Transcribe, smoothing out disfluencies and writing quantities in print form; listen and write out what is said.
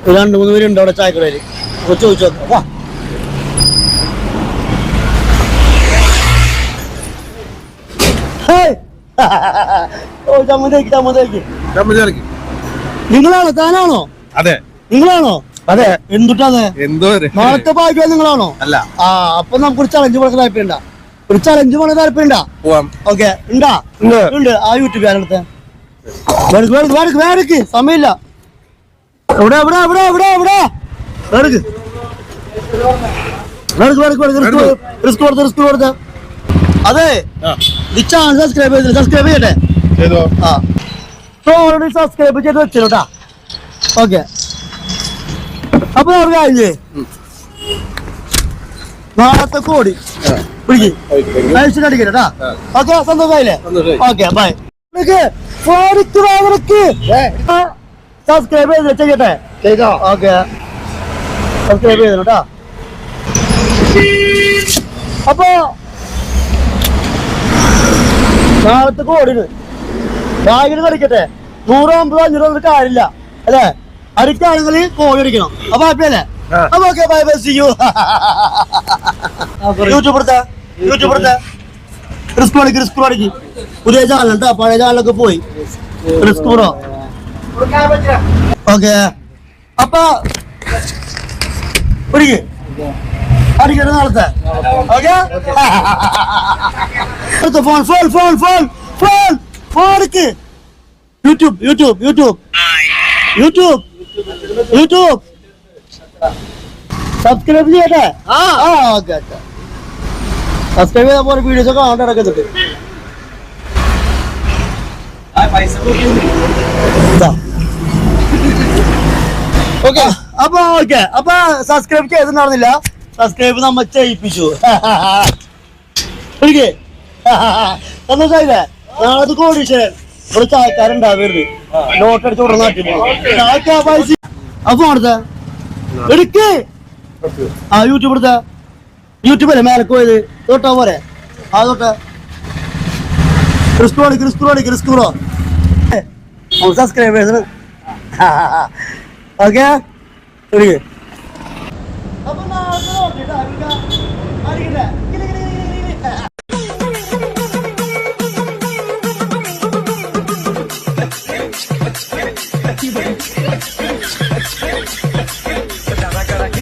2-3 പേരുണ്ട് അവിടെ ചായക്കടയില്. ചോദിച്ചു നോക്കാം. വാ. നിങ്ങളാണോ? താനാണോ? അതെ. നിങ്ങളാണോ? അതെ. എന്തുട്ടാതെ നാളത്തെ ഭാഗ്യം നിങ്ങളാണോ? അല്ല. അപ്പൊ നമുക്കൊരു ചലഞ്ച് പോണ താല്പര്യം ഒരു ചലഞ്ച് പോണ താല്പര്യം ഓക്കെ ഉണ്ടാ ഉണ്ട്. ആ യൂട്യൂബ് ചാനലത്തെ സമയമില്ല. എവിടെ എവിടെ എവിടെ എവിടെ എവിടെ റിസ്ക് കൊടുത്ത അതെ ഈ ചാനൽ സബ്സ്ക്രൈബ് ചെയ്യട്ടെ. ഓൾറെഡി സബ്സ്ക്രൈബ് ചെയ്ത് വെച്ചോട്ടാ. ഓക്കെ. അപ്പൊ ഒരു കാര്യം ചെയ്യേ, നാളത്തെ കോടി അടിക്കട്ടാ. ഓക്കെ, സന്തോഷമായില്ലേ? Okay, bye. സബ്സ്ക്രൈബ് ചെയ്ത് ചെയ്യട്ടെ. ഓക്കെ, സബ്സ്ക്രൈബ് ചെയ്തോട്ടാ. അപ്പൊ നാളത്തെ കോടിന് ഭാഗ്യം കളിക്കട്ടെ. 100-500 കാര്യമില്ല അല്ലേ? അടിക്കാണെങ്കിൽ കോഴി അടിക്കണം. അപ്പൊ ഹാപ്പിയല്ലേ? അപ്പൊ okay, bye bye, see you. YouTube risk പഠിക്ക്. പുതിയ ചാനൽ കേട്ടോ, പഴയ ചാനലൊക്കെ പോയി. Risk bro. ഓക്കെ. അപ്പൊ അടിക്കട്ടെ നാളത്തെ. ഓക്കെ. ഫോൺ യൂട്യൂബ് സബ്സ്ക്രൈബ് ചെയ്യട്ടെ. ഓക്കെ. സബ്സ്ക്രൈബ് ചെയ്താൽ പോലെ വീഡിയോസ് ഒക്കെ കാണാൻ നടക്കുന്നുണ്ട്. ഓക്കെ. അപ്പൊ സബ്സ്ക്രൈബ് ചെയ്തെന്നാണെന്നില്ല, സബ്സ്ക്രൈബ് നമ്മ ചെയ്യിപ്പിച്ചു. സന്തോഷായില്ലേ? നാളെ കോടീശ്വരൻ ഇവിടെ ചായക്കാരുണ്ടാവരുത്. നോട്ട് അടിച്ച് ഇവിടെ നാട്ടിൽ അപ്പൊ അടുത്ത എടുക്ക്. യൂട്യൂബ് എടുത്ത യൂട്യൂബല്ലേ മേലക്ക് പോയത് തൊട്ടാ പോരെ? തൊട്ട റിസ്ക് ബ്രോ സബ്സ്ക്രൈബേഴ്സ്. ഓക്കെ. അപ്പൊ നാളെ